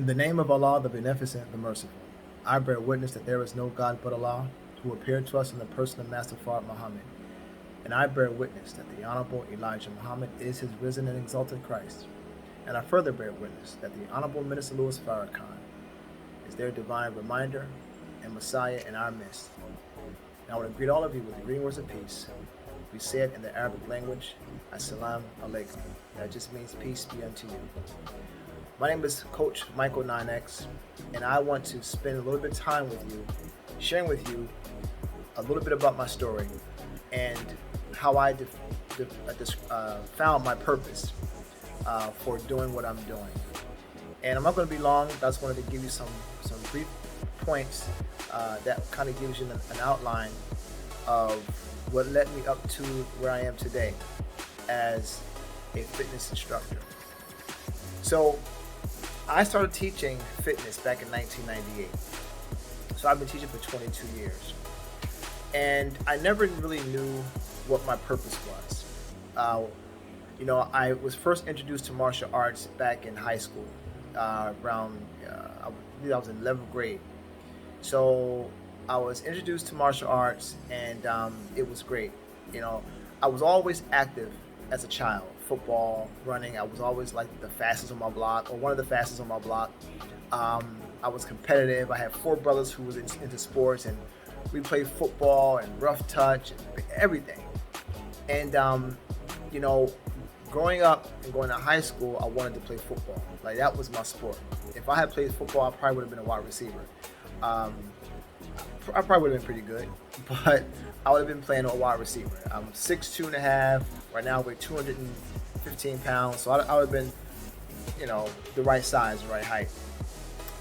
In the name of Allah, the Beneficent, the Merciful, I bear witness that there is no God but Allah, who appeared to us in the person of Master Fard Muhammad. And I bear witness that the Honorable Elijah Muhammad is his risen and exalted Christ. And I further bear witness that the Honorable Minister Louis Farrakhan is their divine reminder and Messiah in our midst. And I want to greet all of you with the green words of peace. We say it in the Arabic language, Assalamu alaikum. That just means peace be unto you. My name is Coach Michael 9X, and I want to spend a little bit of time with you, sharing with you a little bit about my story and how I found my purpose for doing what I'm doing. And I'm not going to be long, I just wanted to give you some brief points that kind of gives you an outline of what led me up to where I am today as a fitness instructor. So I started teaching fitness back in 1998. So I've been teaching for 22 years. And I never really knew what my purpose was. I was first introduced to martial arts back in high school, I believe I was in 11th grade. So I was introduced to martial arts, and it was great. I was always active as a child. Football, running. I was always like the fastest on my block, or one of the fastest on my block. I was competitive. I had 4 brothers who was into sports, and we played football and rough touch and everything. And growing up and going to high school, I wanted to play football. Like, that was my sport. If I had played football, I probably would have been a wide receiver. I probably would have been pretty good, but I would have been playing a wide receiver. I'm 6'2" and a half. Right now we're 215 pounds, so I would have been, the right size, the right height.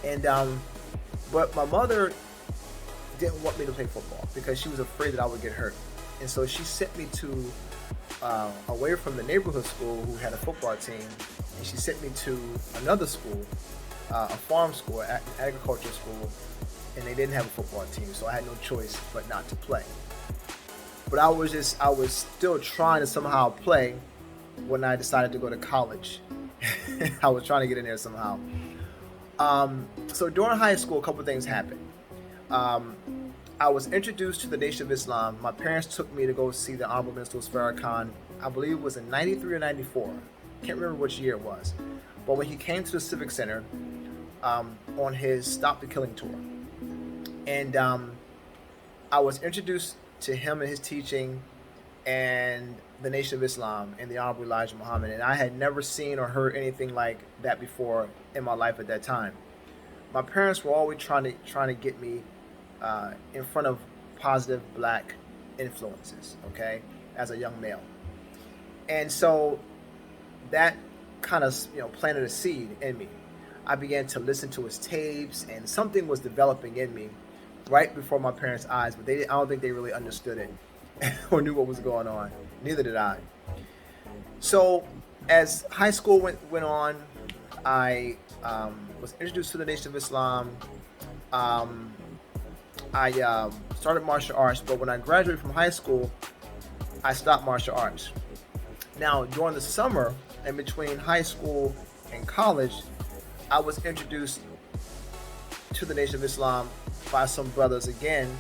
And but my mother didn't want me to play football because she was afraid that I would get hurt, and so she sent me to away from the neighborhood school who had a football team, and she sent me to another school, a farm school, an agriculture school, and they didn't have a football team, so I had no choice but not to play. But I was still trying to somehow play when I decided to go to college. I was trying to get in there somehow. So during high school, a couple of things happened. I was introduced to the Nation of Islam. My parents took me to go see the Honorable Minister Louis Farrakhan. I believe it was in 93 or 94. Can't remember which year it was. But when he came to the Civic Center on his Stop the Killing tour. And I was introduced to him and his teaching and the Nation of Islam and the Honorable Elijah Muhammad. And I had never seen or heard anything like that before in my life at that time. My parents were always trying to get me in front of positive black influences, okay, as a young male. And so that kind of planted a seed in me. I began to listen to his tapes, and something was developing in me right before my parents' eyes, but I don't think they really understood it or knew what was going on. Neither did I. So as high school went on, I was introduced to the Nation of Islam. I started martial arts, but when I graduated from high school, I stopped martial arts. Now, during the summer, in between high school and college, I was introduced to the Nation of Islam by some brothers again.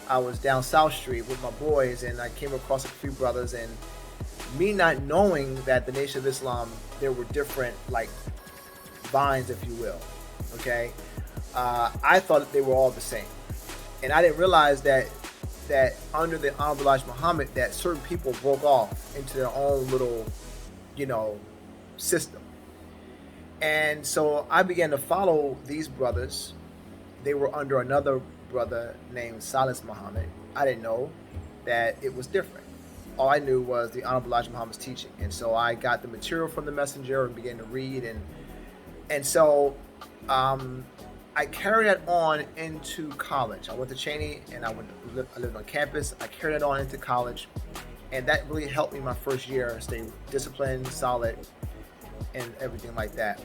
I was down South Street with my boys, and I came across a few brothers, and me not knowing that the Nation of Islam, there were different vines, if you will, okay? I thought they were all the same, and I didn't realize that under the Honorable Elijah Muhammad, that certain people broke off into their own little, system. And so I began to follow these brothers. They were under another brother named Salis Muhammad. I didn't know that it was different. All I knew was the Honorable Elijah Muhammad's teaching. And so I got the material from the messenger and began to read. And so I carried that on into college. I went to Cheney, and I lived on campus. I carried that on into college. And that really helped me my first year stay disciplined, solid, and everything like that.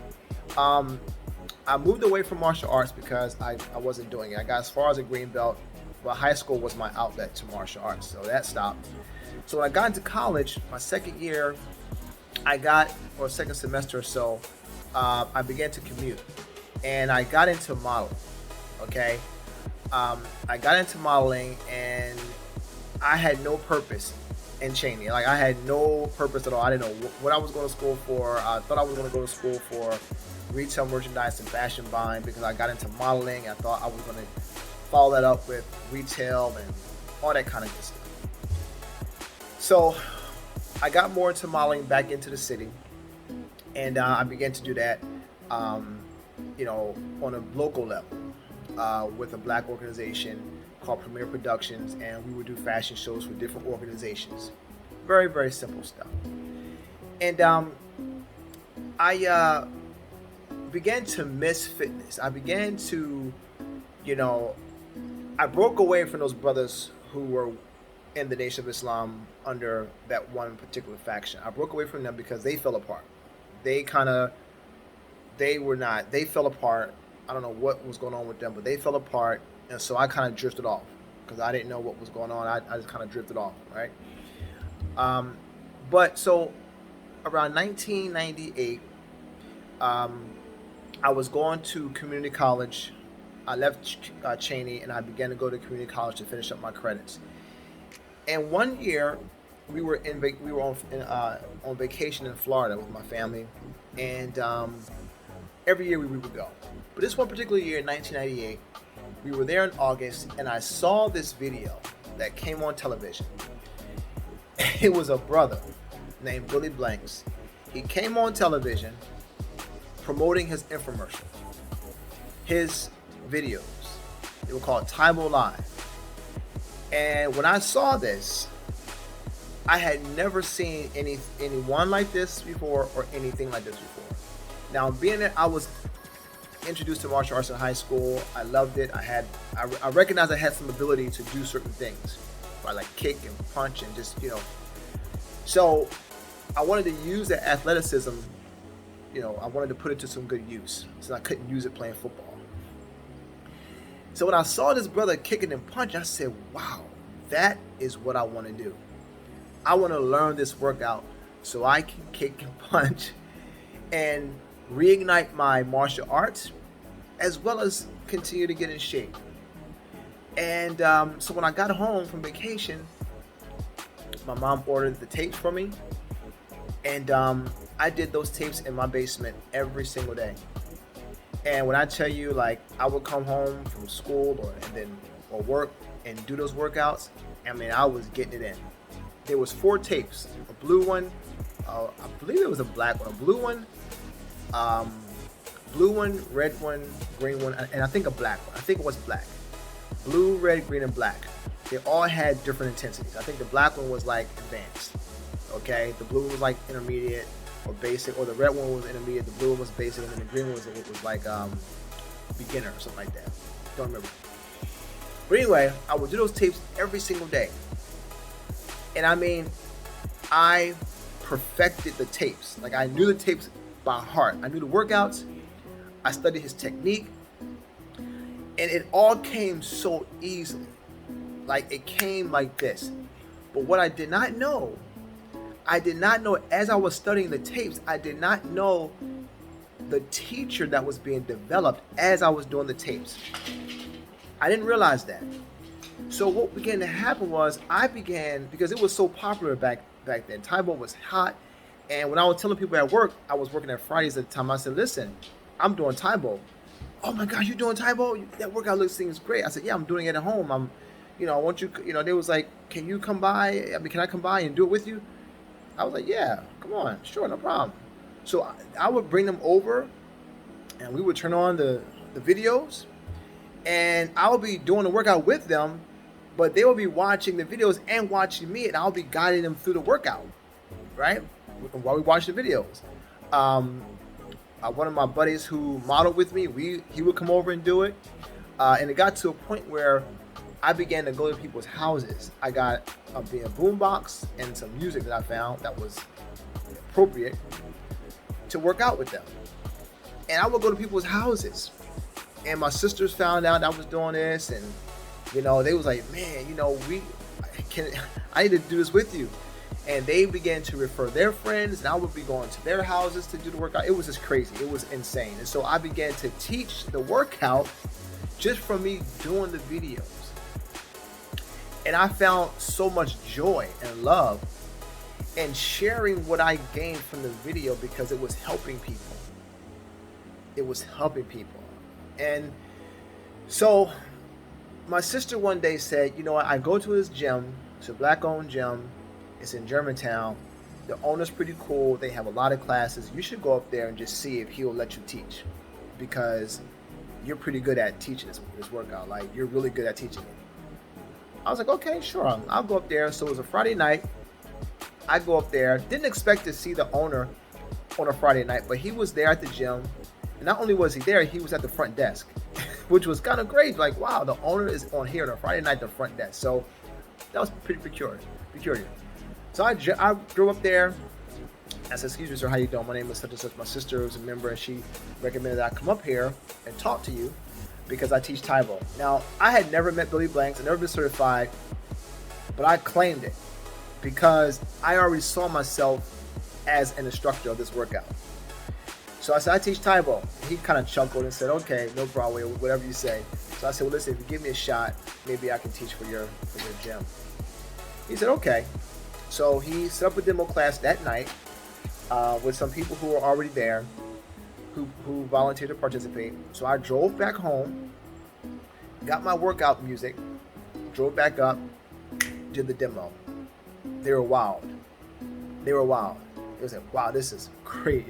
I moved away from martial arts because I wasn't doing it. I got as far as a green belt, but high school was my outlet to martial arts, so that stopped. So when I got into college, my second year, second semester or so, I began to commute. and I got into modeling. Okay, I got into modeling, and I had no purpose in Cheney. Like, I had no purpose at all. I didn't know what I was going to school for. I thought I was going to go to school for retail merchandise and fashion buying because I got into modeling. I thought I was going to follow that up with retail and all that kind of good stuff. So I got more into modeling back into the city, and I began to do that, on a local level with a black organization called Premier Productions, and we would do fashion shows for different organizations. Very, very simple stuff. And I began to miss fitness. I began to, I broke away from those brothers who were in the Nation of Islam under that one particular faction. I broke away from them because they fell apart. They fell apart. I don't know what was going on with them, but they fell apart. And so I kind of drifted off because I didn't know what was going on. I just kind of drifted off, right? But so around 1998, I was going to community college. I left Cheney, and I began to go to community college to finish up my credits. And one year, we were on vacation in Florida with my family, and every year we would go. But this one particular year in 1998, we were there in August, and I saw this video that came on television. It was a brother named Billy Blanks. He came on television promoting his infomercial, his videos. They were called Tae Bo Live. And when I saw this, I had never seen anyone like this before or anything like this before. Now, being that I was introduced to martial arts in high school, I loved it. I recognized I had some ability to do certain things, right? Like kick and punch and just, So I wanted to use that athleticism, I wanted to put it to some good use, since I couldn't use it playing football. So when I saw this brother kicking and punching, I said, wow, that is what I want to do. I want to learn this workout so I can kick and punch and reignite my martial arts, as well as continue to get in shape. And so when I got home from vacation, my mom ordered the tapes for me, and I did those tapes in my basement every single day. And when I tell you, like, I would come home from school or work and do those workouts, I mean, I was getting it in. There was 4 tapes: a blue one, I believe it was a black one, a blue one, red one, green one, and I think a black one. I think it was black. Blue, red, green, and black. They all had different intensities. I think the black one was like advanced. Okay, the blue one was like intermediate or basic, or the red one was intermediate, the blue one was basic, and then the green one was like beginner or something like that. Don't remember. But anyway, I would do those tapes every single day. And I mean, I perfected the tapes. Like, I knew the tapes by heart. I knew the workouts. I studied his technique. And it all came so easily. Like, it came like this. But what I did not know as I was studying the tapes, I did not know the teacher that was being developed as I was doing the tapes. I didn't realize that. So what began to happen was because it was so popular back then. Tae Bo was hot. And when I was telling people at work, I was working at Fridays at the time, I said, listen, I'm doing Tae Bo. Oh my gosh, you're doing Tae Bo? That workout seems great. I said, yeah, I'm doing it at home. I want you, they was like, can you come by? Can I come by and do it with you? I was like, yeah, come on, sure, no problem. So I would bring them over, and we would turn on the videos, and I would be doing the workout with them, but they would be watching the videos and watching me, and I'll be guiding them through the workout, right? While we watch the videos. One of my buddies who modeled with me, he would come over and do it, and it got to a point where I began to go to people's houses. I got a boombox and some music that I found that was appropriate to work out with them. And I would go to people's houses. And my sisters found out I was doing this, and they was like, man, I need to do this with you. And they began to refer their friends, and I would be going to their houses to do the workout. It was just crazy. It was insane. And so I began to teach the workout just from me doing the videos. And I found so much joy and love in sharing what I gained from the video because it was helping people. It was helping people. And so my sister one day said, you know what, I go to this gym. It's a black-owned gym. It's in Germantown. The owner's pretty cool. They have a lot of classes. You should go up there and just see if he'll let you teach, because you're pretty good at teaching this workout. Like, you're really good at teaching it. I was like, okay, sure, I'll go up there. So it was a Friday night. I go up there. Didn't expect to see the owner on a Friday night, but he was there at the gym. And not only was he there, he was at the front desk, which was kind of great. Like, wow, the owner is on here on a Friday night at the front desk. So that was pretty peculiar. So I drove up there. I said, excuse me, sir, how you doing? My name is such and such. My sister is a member, and she recommended that I come up here and talk to you because I teach Tae Bo. Now, I had never met Billy Blanks. I never been certified, but I claimed it because I already saw myself as an instructor of this workout. So I said, I teach Tae Bo. He kind of chuckled and said, okay, no problem, whatever you say. So I said, well, listen, if you give me a shot, maybe I can teach for your gym. He said, okay. So he set up a demo class that night with some people who were already there, who volunteered to participate. So I drove back home, got my workout music, drove back up, did the demo. They were wild. It was like, wow, this is great,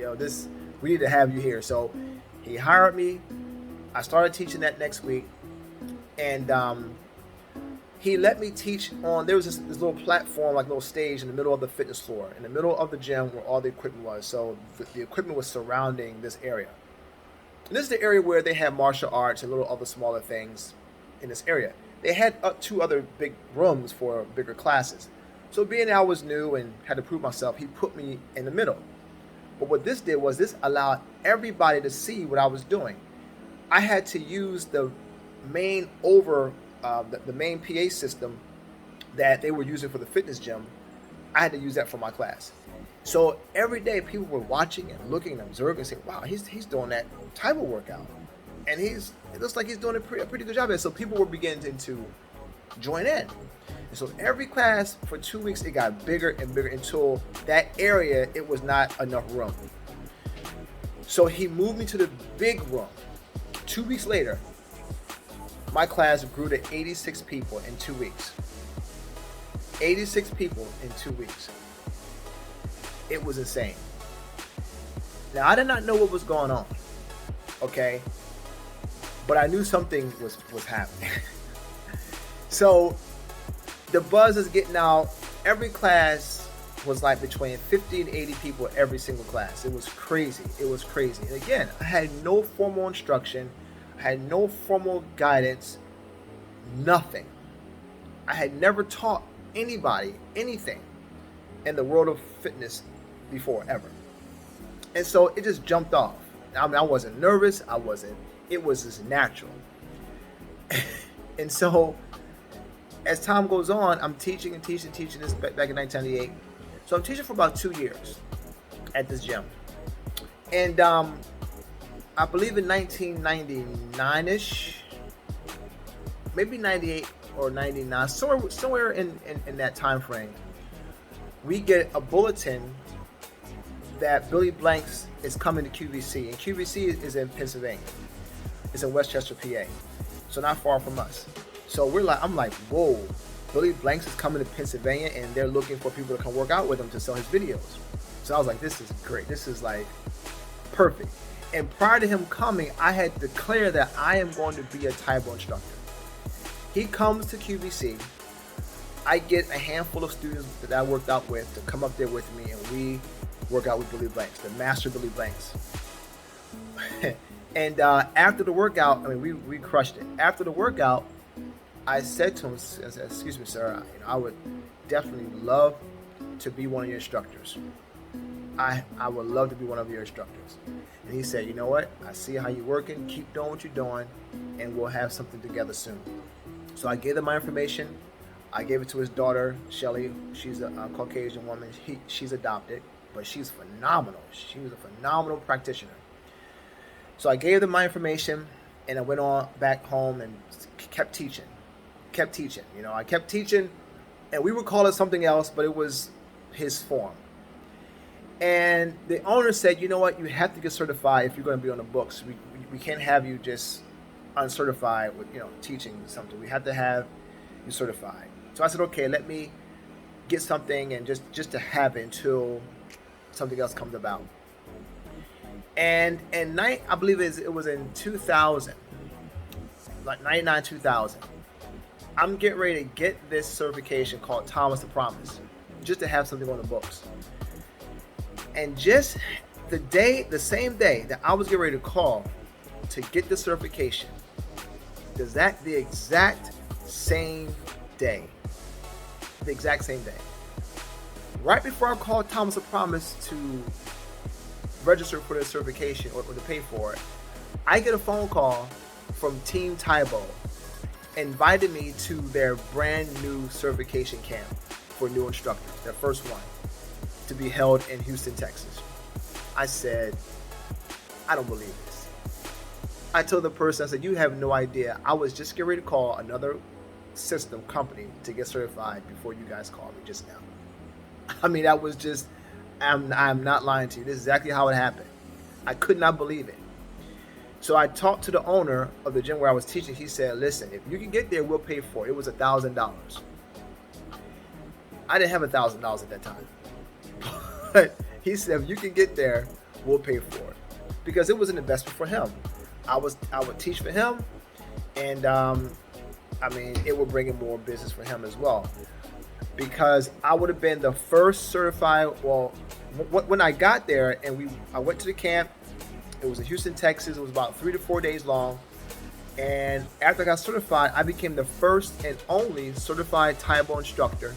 we need to have you here. So he hired me. I started teaching that next week, and he let me teach on, there was this little platform, like little stage in the middle of the fitness floor, in the middle of the gym where all the equipment was. So the equipment was surrounding this area. And this is the area where they have martial arts and little other smaller things in this area. They had 2 other big rooms for bigger classes. So being I was new and had to prove myself, he put me in the middle. But what this did was this allowed everybody to see what I was doing. I had to use the main the main PA system that they were using for the fitness gym. I had to use that for my class. So every day people were watching and looking and observing and saying, wow, he's doing that Tae Bo workout. And it looks like he's doing a pretty good job at it. So people were beginning to join in. And so every class for 2 weeks, it got bigger and bigger until that area, it was not enough room. So he moved me to the big room. 2 weeks later, my class grew to 86 people in 2 weeks. 86 people in 2 weeks. It was insane. Now, I did not know what was going on, okay? But I knew something was happening. So the buzz is getting out. Every class was like between 50 and 80 people every single class. It was crazy. And again, I had no formal instruction. I had no formal guidance, nothing. I had never taught anybody anything in the world of fitness before, ever. And so it just jumped off. I mean, I wasn't nervous. It was just natural. And so as time goes on, I'm teaching this back in 1998. So I'm teaching for about 2 years at this gym. And I believe in 1999-ish, maybe 98 or 99, somewhere in that time frame, we get a bulletin that Billy Blanks is coming to QVC. And QVC is in Pennsylvania. It's in Westchester, PA. So not far from us. So I'm like, whoa, Billy Blanks is coming to Pennsylvania and they're looking for people to come work out with him to sell his videos. So I was like, this is great. This is like perfect. And prior to him coming, I had declared that I am going to be a Tae Bo instructor. He comes to QVC. I get a handful of students that I worked out with to come up there with me, and we work out with Billy Blanks, the master Billy Blanks. And after the workout, I mean, we crushed it. After the workout, I said to him, I said, excuse me, sir, I would definitely love to be one of your instructors. I would love to be one of your instructors. And he said, you know what? I see how you're working. Keep doing what you're doing, and we'll have something together soon. So I gave them my information. I gave it to his daughter, Shelly. She's a Caucasian woman. She's adopted, but she's phenomenal. She was a phenomenal practitioner. So I gave them my information, and I went on back home and kept teaching. Kept teaching. I kept teaching, and we would call it something else, but it was his form. And the owner said, you know what, you have to get certified if you're going to be on the books. We can't have you just uncertified with, teaching something. We have to have you certified. So I said, okay, let me get something and just to have it until something else comes about. And I believe it was in 2000, like 99, 2000. I'm getting ready to get this certification called Thomas the Promise, just to have something on the books. And just the same day that I was getting ready to call to get the certification, the exact same day, right before I called Thomas the Promise to register for the certification or to pay for it, I get a phone call from Team Taibo, invited me to their brand new certification camp for new instructors, their first one, to be held in Houston, Texas. I said, I don't believe this. I told the person, I said, you have no idea. I was just getting ready to call another system company to get certified before you guys called me just now. I mean, that was just, I'm not lying to you. This is exactly how it happened. I could not believe it. So I talked to the owner of the gym where I was teaching. He said, listen, if you can get there, we'll pay for it. It was $1,000. I didn't have $1,000 at that time. But he said, if you can get there, we'll pay for it. Because it was an investment for him. I would teach for him, and it would bring in more business for him as well. Because I would have been the first certified, when I got there and I went to the camp. It was in Houston, Texas. It was about 3 to 4 days long. And after I got certified, I became the first and only certified Taibo instructor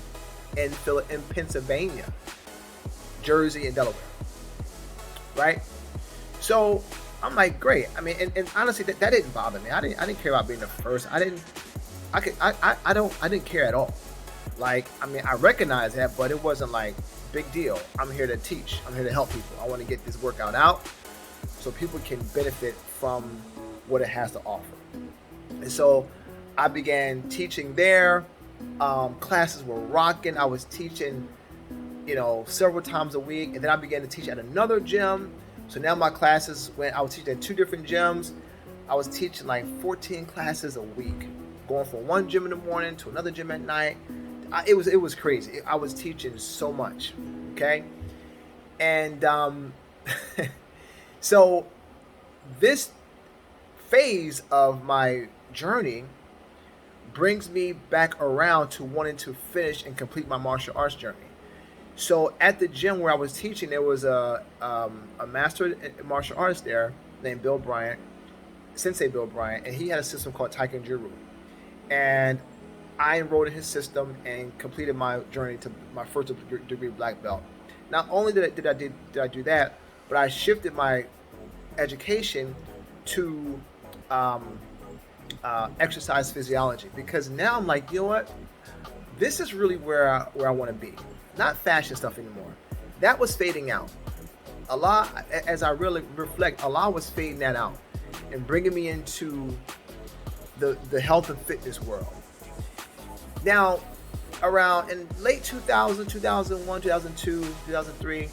in Pennsylvania, Jersey, and Delaware. Right? So I'm like, great. I mean, and honestly, that didn't bother me. I didn't care about being the first. I didn't care at all. Like, I mean, I recognize that, but it wasn't like big deal. I'm here to teach. I'm here to help people. I want to get this workout out so people can benefit from what it has to offer. And so I began teaching there. Classes were rocking. I was teaching, several times a week. And then I began to teach at another gym. So now my classes, when I was teaching at 2 different gyms, I was teaching like 14 classes a week, going from one gym in the morning to another gym at night. It was crazy. I was teaching so much. Okay. And, so this phase of my journey brings me back around to wanting to finish and complete my martial arts journey. So at the gym where I was teaching, there was a master in martial arts there named Bill Bryant, Sensei Bill Bryant, and he had a system called Taikenjuru. And I enrolled in his system and completed my journey to my first degree black belt. Not only did I do that, but I shifted my education to exercise physiology, because now I'm like, you know what? This is really where I want to be. Not fashion stuff anymore. That was fading out. Allah, as I really reflect, Allah was fading that out and bringing me into the health and fitness world. Now, around in late 2000, 2001, 2002, 2003,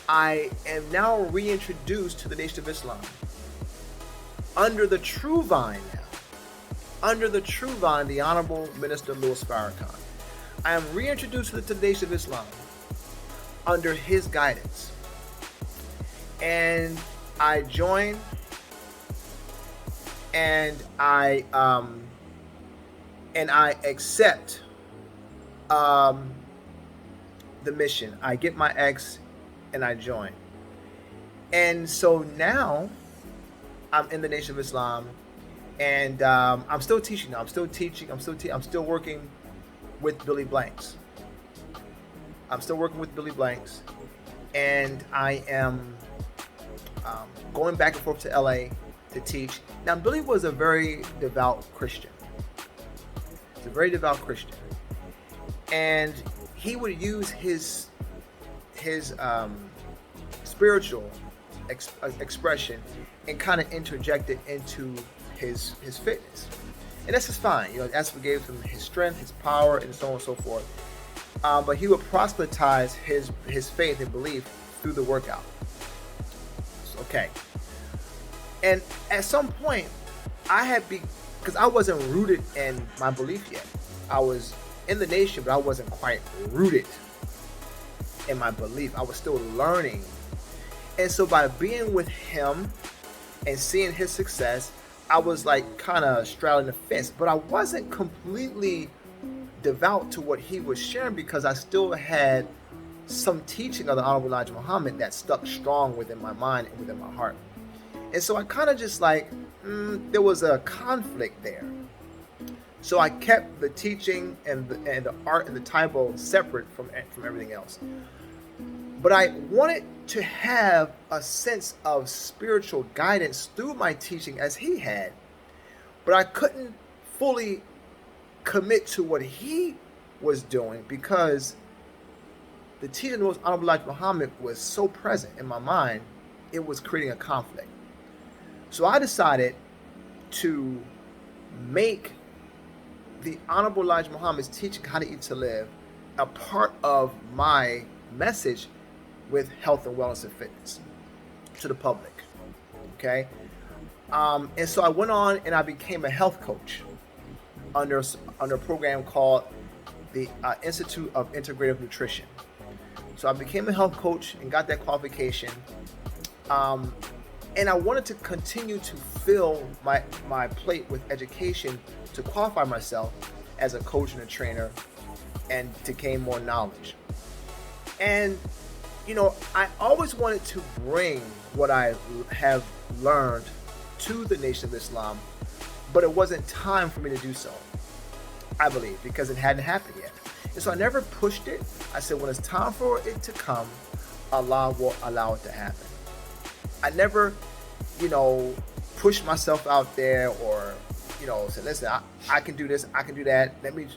I am now reintroduced to the Nation of Islam under the True Vine now. Under the True Vine, the Honorable Minister Louis Farrakhan. I am reintroduced to the Nation of Islam under his guidance. And I join, and I accept the mission. I get my X and I join. And so now I'm in the Nation of Islam, and I'm still teaching now. I'm still working with Billy Blanks. And I am going back and forth to LA to teach. Now, Billy was a very devout Christian. He's a very devout Christian. and he would use his spiritual expression and kind of interject it into his fitness, and that's just fine. That's what gave him his strength, his power, and so on and so forth. But he would proselytize his faith and belief through the workout. Okay. And at some point, because I wasn't rooted in my belief yet. I was in the nation, but I wasn't quite rooted in my belief. I was still learning. And so by being with him and seeing his success, I was like kind of straddling the fence, but I wasn't completely devout to what he was sharing because I still had some teaching of the Honorable Elijah Muhammad that stuck strong within my mind and within my heart. And so I kind of just like, there was a conflict there. So I kept the teaching and the art and the Taibo separate from everything else. But I wanted to have a sense of spiritual guidance through my teaching as he had. But I couldn't fully commit to what he was doing because the teaching of the Most Honorable Elijah Muhammad was so present in my mind, it was creating a conflict. So I decided to make the Honorable Elijah Muhammad's teaching, How to Eat to Live, a part of my message with health and wellness and fitness to the public. Okay? And so I went on and I became a health coach under a program called the Institute of Integrative Nutrition. So I became a health coach and got that qualification. And I wanted to continue to fill my plate with education to qualify myself as a coach and a trainer and to gain more knowledge. And, I always wanted to bring what I have learned to the Nation of Islam, but it wasn't time for me to do so, I believe, because it hadn't happened yet. And so I never pushed it. I said, when it's time for it to come, Allah will allow it to happen. I never, push myself out there or, say, listen, I can do this, I can do that. Let me,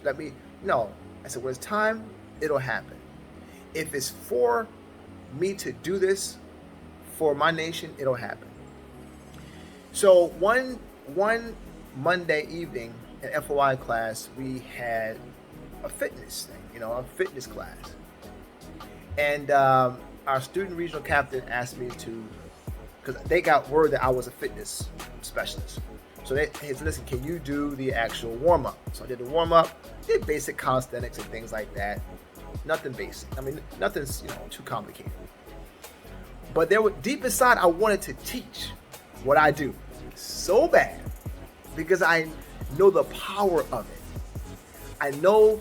no. I said, when it's time, it'll happen. If it's for me to do this for my nation, it'll happen. So one Monday evening in FOI class, we had a fitness thing, a fitness class. And our student regional captain asked me to, because they got word that I was a fitness specialist. So they said, listen, can you do the actual warm-up? So I did the warm-up, did basic calisthenics and things like that. Nothing basic. Nothing's, too complicated. But deep inside, I wanted to teach what I do so bad because I know the power of it. I know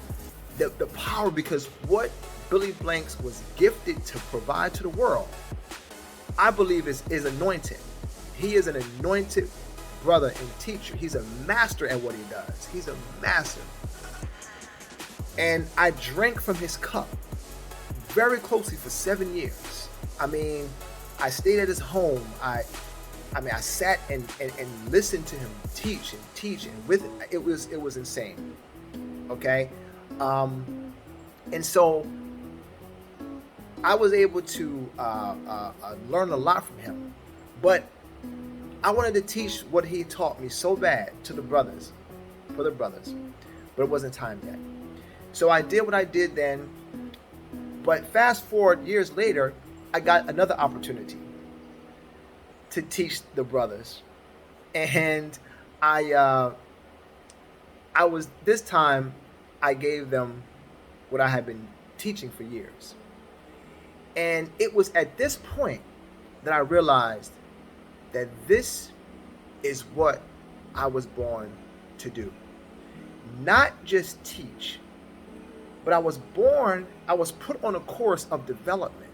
the power because what Billy Blanks was gifted to provide to the world, I believe is anointed. He is an anointed brother and teacher. He's a master at what he does. He's a master. And I drank from his cup very closely for 7 years. I stayed at his home. I sat and listened to him teach and it was insane. Okay? And so I was able to learn a lot from him. But I wanted to teach what he taught me so bad for the brothers. But it wasn't time yet. So I did what I did then. But fast forward years later, I got another opportunity to teach the brothers. And I gave them what I had been teaching for years. And it was at this point that I realized that this is what I was born to do. Not just teach, but I was put on a course of development.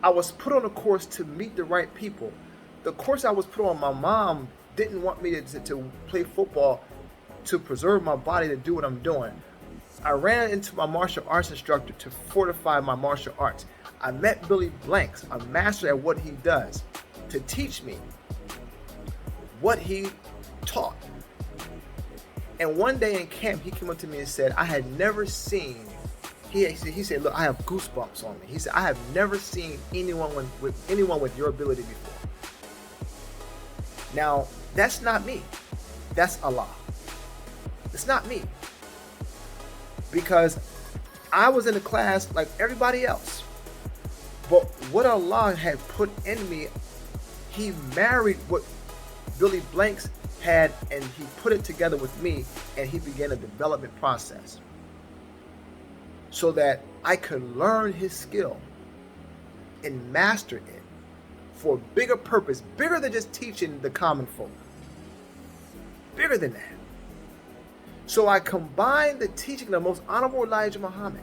I was put on a course to meet the right people. The course I was put on, my mom didn't want me to play football to preserve my body to do what I'm doing. I ran into my martial arts instructor to fortify my martial arts. I met Billy Blanks, a master at what he does, to teach me what he taught. And one day in camp, he came up to me and said, I had never seen he said, look, I have goosebumps on me. He said, I have never seen anyone with your ability before. Now, that's not me. That's Allah. It's not me. Because I was in the class like everybody else. But what Allah had put in me, he married what Billy Blanks had, and he put it together with me, and he began a development process so that I could learn his skill and master it for a bigger purpose, bigger than just teaching the common folk, bigger than that. So I combined the teaching of the most honorable Elijah Muhammad,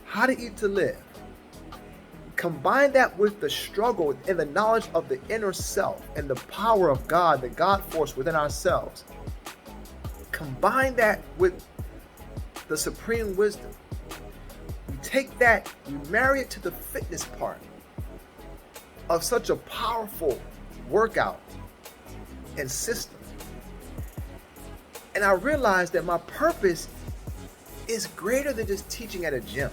how to eat to live, combine that with the struggle and the knowledge of the inner self and the power of God, the God force within ourselves. Combine that with the supreme wisdom. You take that, you marry it to the fitness part of such a powerful workout and system. And I realized that my purpose is greater than just teaching at a gym.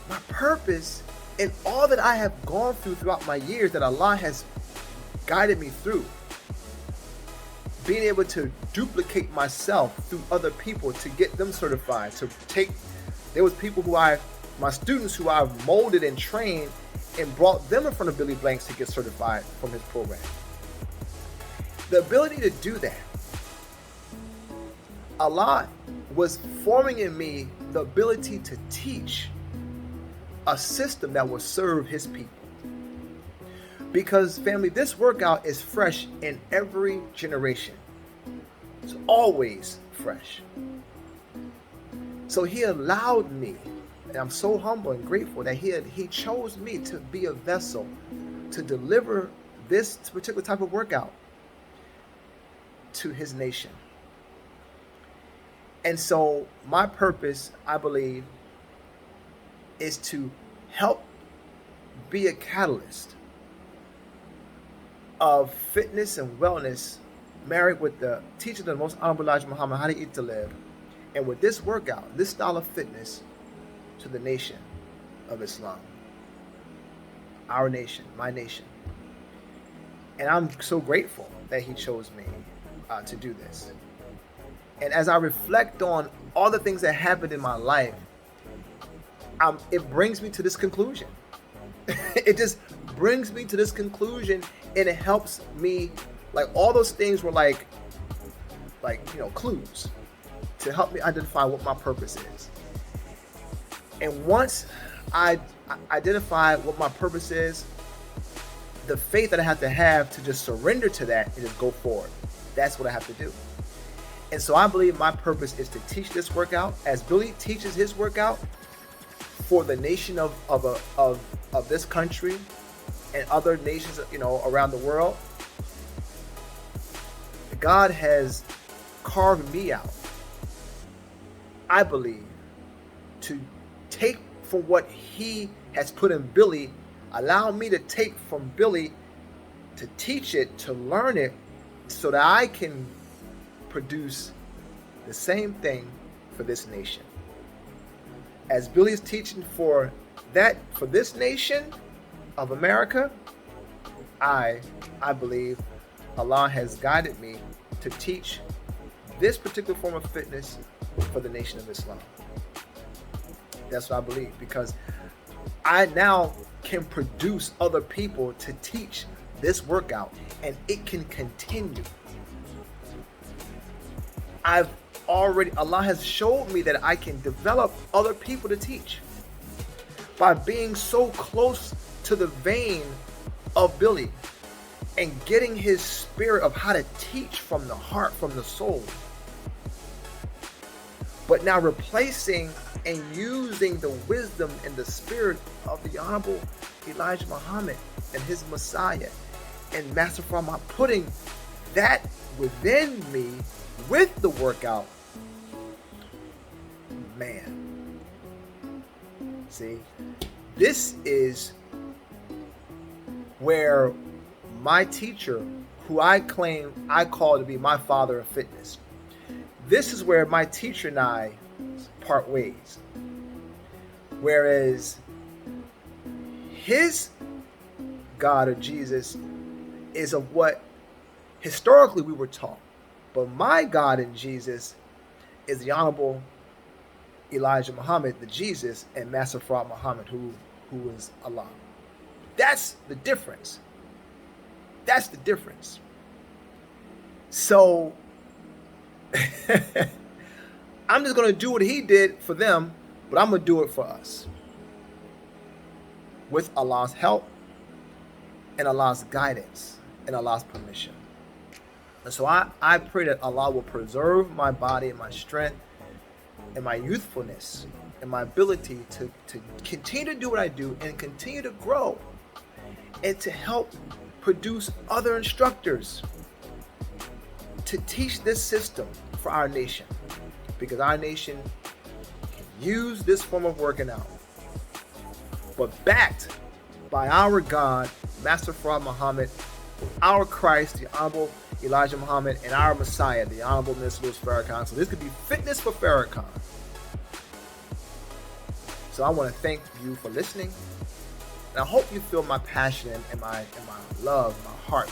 My purpose in all that I have gone throughout my years, that Allah has guided me through, being able to duplicate myself through other people to get them certified, there was people my students who I've molded and trained and brought them in front of Billy Blanks to get certified from his program. The ability to do that, Allah was forming in me the ability to teach a system that will serve his people. Because, family, this workout is fresh in every generation. It's always fresh. So he allowed me, and I'm so humble and grateful that he chose me to be a vessel to deliver this particular type of workout to his nation. And so my purpose, I believe, is to help be a catalyst of fitness and wellness, married with the teaching of the most honorable Elijah Muhammad, how to eat to live, and with this workout, this style of fitness, to the nation of Islam, our nation, my nation. And I'm so grateful that he chose me to do this. And as I reflect on all the things that happened in my life, it brings me to this conclusion. It just brings me to this conclusion, and it helps me, like all those things were like clues to help me identify what my purpose is. And once I identify what my purpose is, the faith that I have to just surrender to that and just go forward. That's what I have to do. And so I believe my purpose is to teach this workout as Billy teaches his workout for the nation of this country and other nations, around the world. God has carved me out, I believe, to take from what he has put in Billy, allow me to take from Billy, to teach it, to learn it, so that I can produce the same thing for this nation. As Billy is teaching for this nation of America, I believe Allah has guided me to teach this particular form of fitness for the nation of Islam. That's what I believe, because I now can produce other people to teach this workout, and it can continue. Allah has showed me that I can develop other people to teach by being so close to the vein of Billy and getting his spirit of how to teach from the heart, from the soul. But now replacing and using the wisdom and the spirit of the Honorable Elijah Muhammad and his Messiah and Master Farma, putting that within me with the workout. Man, see, this is where my teacher, who I call to be my father of fitness, this is where my teacher and I part ways. Whereas his God or Jesus is of what historically we were taught. But my God and Jesus is the Honorable Elijah Muhammad, the Jesus, and Master Fard Muhammad, who is Allah. That's the difference. That's the difference. So I'm just going to do what he did for them, but I'm going to do it for us. With Allah's help and Allah's guidance and Allah's permission. And so I pray that Allah will preserve my body and my strength and my youthfulness and my ability to continue to do what I do and continue to grow and to help produce other instructors to teach this system for our nation, because our nation can use this form of working out, but backed by our God, Master Fard Muhammad, our Christ, the Honorable Elijah Muhammad, and our Messiah, the Honorable Minister Louis Farrakhan. So this could be fitness for Farrakhan. So I want to thank you for listening, and I hope you feel my passion and my love, my heart,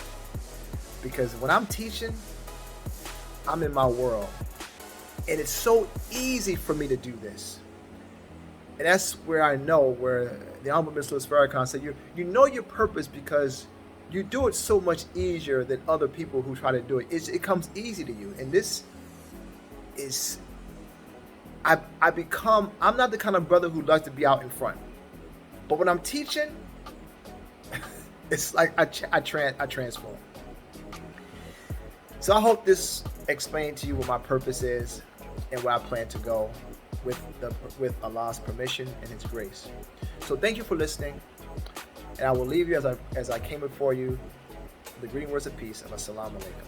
because when I'm teaching, I'm in my world, and it's so easy for me to do this. And that's where I know, where the Honorable Minister Louis Farrakhan said, you know your purpose because you do it so much easier than other people who try to do it. It comes easy to you. And this is, I'm not the kind of brother who likes to be out in front. But when I'm teaching, it's like I transform. So I hope this explained to you what my purpose is and where I plan to go with Allah's permission and His grace. So thank you for listening, and I will leave you as I came before you the greeting words of peace, and assalamu alaikum.